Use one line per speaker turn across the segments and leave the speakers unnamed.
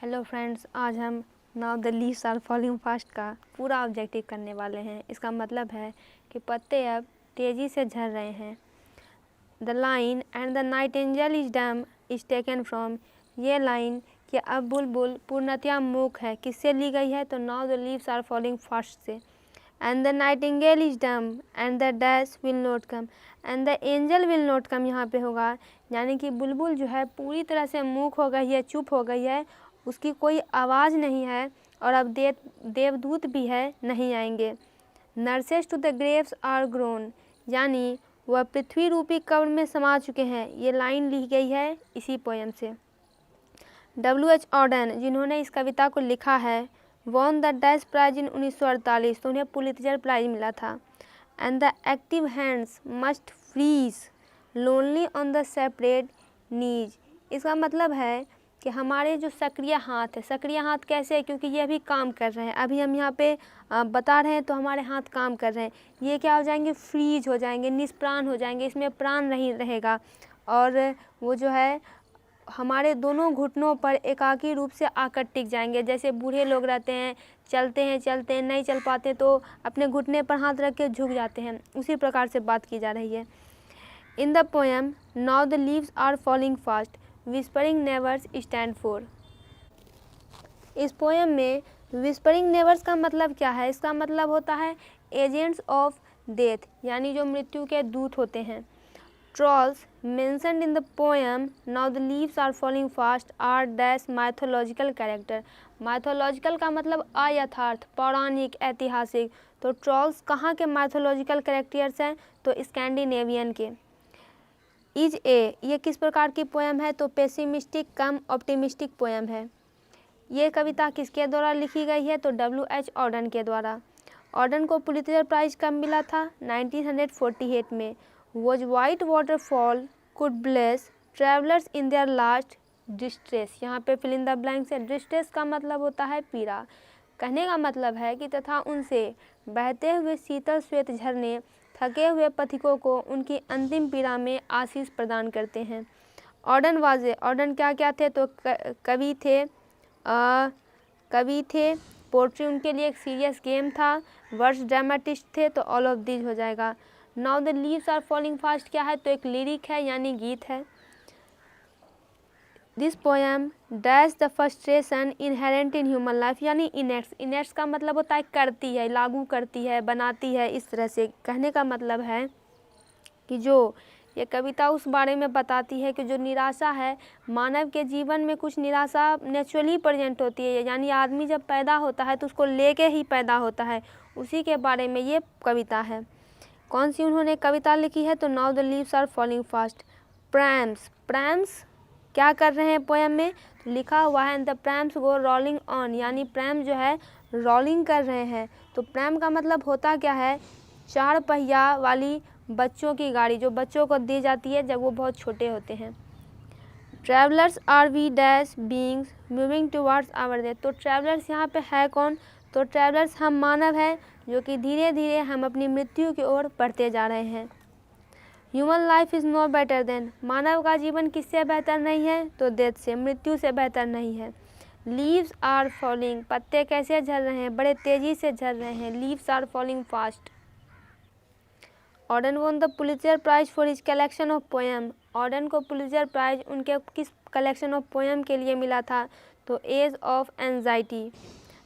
Hello friends, आज हम now the leaves are falling fast का पूरा ऑब्जेक्टिव करने वाले हैं। इसका मतलब है कि पत्ते अब तेज़ी से झड़ रहे हैं। The line and the nightingale is डम इज टेकन फ्रॉम, ये लाइन कि अब बुलबुल पूर्णतया मूक है, किससे ली गई है? तो now the leaves are falling fast से। And the nightingale is dumb and the dash will not come and the angel will not come, यहाँ पे होगा यानी कि बुलबुल जो है पूरी तरह से मूक हो गई है, चुप हो गई है, उसकी कोई आवाज़ नहीं है और अब देवदूत भी है नहीं आएंगे। Nurses to the graves are grown, यानी वह पृथ्वी रूपी कब्र में समा चुके हैं। ये लाइन ली गई है इसी पोएम से। W.H. ऑर्डन, जिन्होंने इस कविता को लिखा है, won the dash prize in 1948, तो उन्हें पुलित्जर प्राइज मिला था। And the active hands must freeze lonely on the separate knees, इसका मतलब है कि हमारे जो सक्रिय हाथ है, सक्रिय हाथ कैसे है? क्योंकि ये अभी काम कर रहे हैं, अभी हम यहाँ पे बता रहे हैं तो हमारे हाथ काम कर रहे हैं। ये क्या हो जाएंगे? फ्रीज हो जाएंगे, निष्प्राण हो जाएंगे, इसमें प्राण नहीं रहेगा। और वो जो है हमारे दोनों घुटनों पर एकाकी रूप से आकर टिक जाएंगे। जैसे बूढ़े लोग रहते हैं, चलते हैं नहीं चल पाते तो अपने घुटने पर हाथ रख के झुक जाते हैं, उसी प्रकार से बात की जा रही है। In the poem now the leaves are falling fast whispering neighbours stand for, इस पोएम में विस्परिंग नेवर्स का मतलब क्या है? इसका मतलब होता है एजेंट्स ऑफ डेथ, यानी जो मृत्यु के दूत होते हैं। Trolls mentioned in the poem now the leaves are falling fast are dash mythological character, mythological का मतलब अयथार्थ, पौराणिक, ऐतिहासिक। तो ट्रॉल्स कहाँ के माइथोलॉजिकल कैरेक्टर्स हैं? तो स्कैंडिनेवियन के। इज ए, ये किस प्रकार की पोएम है? तो पेसिमिस्टिक कम ऑप्टिमिस्टिक पोएम है। ये कविता किसके द्वारा लिखी गई है? तो W.H. ऑर्डन के द्वारा। ऑर्डन को पुलित्जर प्राइज कब मिला था? 1948 में। Was white waterfall could bless travellers in their last distress, यहाँ पे फिल इन द ब्लैंक्स है। डिस्ट्रेस का मतलब होता है पीड़ा। कहने का मतलब है कि तथा उनसे बहते हुए शीतल श्वेत झरने थके हुए पथिकों को उनकी अंतिम पीड़ा में आशीष प्रदान करते हैं। ऑर्डन क्या थे? तो कवि थे, पोट्री उनके लिए एक सीरियस गेम था, वर्ड्स ड्रामेटिस्ट थे, तो ऑल ऑफ दीज हो जाएगा। Now the leaves are falling fast क्या है? तो एक लिरिक है यानी गीत है। This poem dash the frustration inherent in human life, यानी इनेट्स का मतलब होता है करती है, लागू करती है, बनाती है। इस तरह से कहने का मतलब है कि जो ये कविता उस बारे में बताती है कि जो निराशा है, मानव के जीवन में कुछ निराशा नेचुरली प्रेजेंट होती है, यानी आदमी जब पैदा होता है तो उसको लेके ही पैदा होता है, उसी के बारे में ये कविता है। कौन सी उन्होंने कविता लिखी है? तो now the leaves are falling fast. Prams क्या कर रहे हैं पोएम में? तो लिखा हुआ है द प्रैम्स गो रोलिंग ऑन, यानी प्रैम जो है रोलिंग कर रहे हैं। तो प्रैम का मतलब होता क्या है? 4 पहिया वाली बच्चों की गाड़ी, जो बच्चों को दी जाती है जब वो बहुत छोटे होते हैं। Travellers are we dash beings moving towards our death, तो ट्रैवलर्स यहाँ पे है कौन? तो ट्रैवलर्स हम मानव हैं जो कि धीरे धीरे हम अपनी मृत्यु की ओर बढ़ते जा रहे हैं। Human life is no better than, मानव का जीवन किससे बेहतर नहीं है? तो डेथ से, मृत्यु से बेहतर नहीं है। लीव्स आर फॉलिंग, पत्ते कैसे झड़ रहे हैं? बड़े तेज़ी से झड़ रहे हैं। Leaves are falling fast. Auden won the Pulitzer prize for his collection of poem, Auden को पुलित्जर प्राइज उनके किस कलेक्शन ऑफ पोएम के लिए मिला था? तो age of anxiety.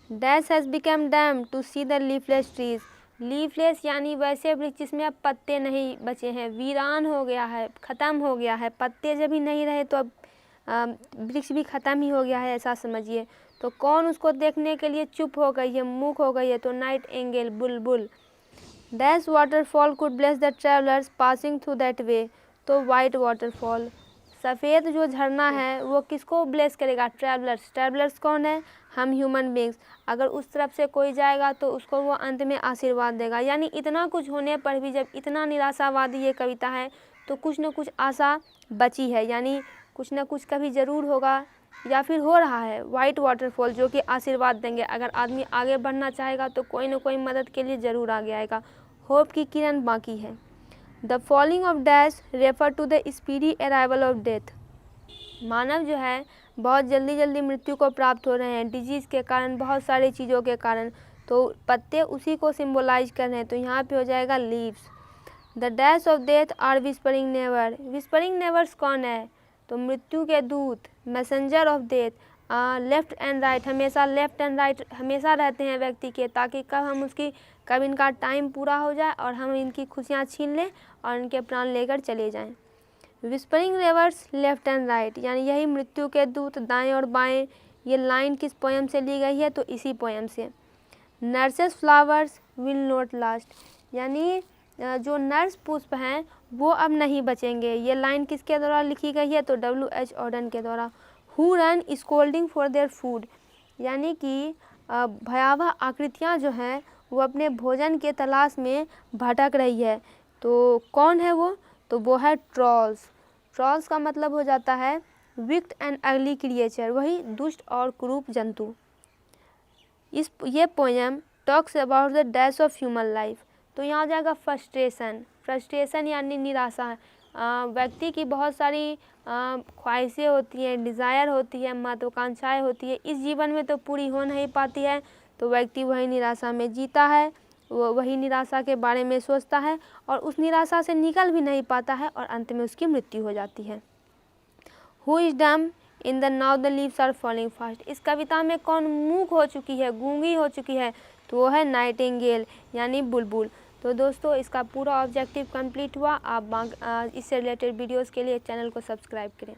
Dash has become damn to see the leafless trees, leafless यानी वैसे वृक्ष जिसमें अब पत्ते नहीं बचे हैं, वीरान हो गया है, ख़त्म हो गया है। पत्ते जब ही नहीं रहे तो अब वृक्ष भी ख़त्म ही हो गया है, ऐसा समझिए। तो कौन उसको देखने के लिए चुप हो गई है, मूक हो गई है? तो night angle, Bulbul. Dash waterfall could bless the travellers passing through that way, तो वाइट वाटरफॉल, सफ़ेद जो झरना है वो किसको ब्लेस करेगा? ट्रैवलर्स कौन है? हम ह्यूमन बींग्स। अगर उस तरफ से कोई जाएगा तो उसको वो अंत में आशीर्वाद देगा। यानी इतना कुछ होने पर भी जब इतना निराशावादी ये कविता है तो कुछ न कुछ आशा बची है, यानी कुछ न कुछ कभी ज़रूर होगा या फिर हो रहा है। वाइट वाटरफॉल जो कि आशीर्वाद देंगे, अगर आदमी आगे बढ़ना चाहेगा तो कोई न कोई मदद के लिए ज़रूर आगे आएगा। होप की किरण बाकी है। The falling of dash refer to the speedy arrival of death, मानव जो है बहुत जल्दी जल्दी मृत्यु को प्राप्त हो रहे हैं डिजीज़ के कारण, बहुत सारी चीज़ों के कारण। तो पत्ते उसी को सिम्बोलाइज कर रहे हैं, तो यहाँ पे हो जाएगा leaves. The dash of death are whispering never. Whispering nevers कौन है? तो मृत्यु के दूत, messenger of death. Left and right, हमेशा लेफ्ट एंड राइट हमेशा रहते हैं व्यक्ति के, ताकि कब इनका टाइम पूरा हो जाए और हम इनकी खुशियाँ छीन लें और इनके प्राण लेकर चले जाएं। विस्परिंग नेवर्स लेफ्ट एंड राइट, यानी यही मृत्यु के दूत दाएं और बाएं। ये लाइन किस पोएम से ली गई है? तो इसी पोएम से। Nurses flowers will not last, यानी जो नर्स पुष्प हैं वो अब नहीं बचेंगे। ये लाइन किसके द्वारा लिखी गई है? तो W.H. ऑडन के द्वारा। Who run scolding for their food, यानी कि भयावह आकृतियाँ जो हैं वो अपने भोजन के तलाश में भटक रही है। तो कौन है वो? तो वो है ट्रॉल्स। ट्रॉल्स का मतलब हो जाता है विक्ड एंड अगली क्रिएचर, वही दुष्ट और कुरूप जंतु। ये poem talks about the dash of human life. तो यहाँ आ जाएगा फ्रस्ट्रेशन। फ्रस्ट्रेशन यानी निराशा। व्यक्ति की बहुत सारी ख्वाहिशें होती हैं, डिज़ायर होती है, महत्वाकांक्षाएँ होती है, इस जीवन में तो पूरी हो नहीं पाती है, तो व्यक्ति वही निराशा में जीता है, वो वही निराशा के बारे में सोचता है और उस निराशा से निकल भी नहीं पाता है और अंत में उसकी मृत्यु हो जाती है। Who is dumb in the now the leaves are falling fast. इस कविता में कौन मूक हो चुकी है, गूंगी हो चुकी है? तो वो है नाइटिंगेल, यानी बुलबुल। तो दोस्तों इसका पूरा ऑब्जेक्टिव कंप्लीट हुआ। आप इससे रिलेटेड वीडियोस के लिए चैनल को सब्सक्राइब करें।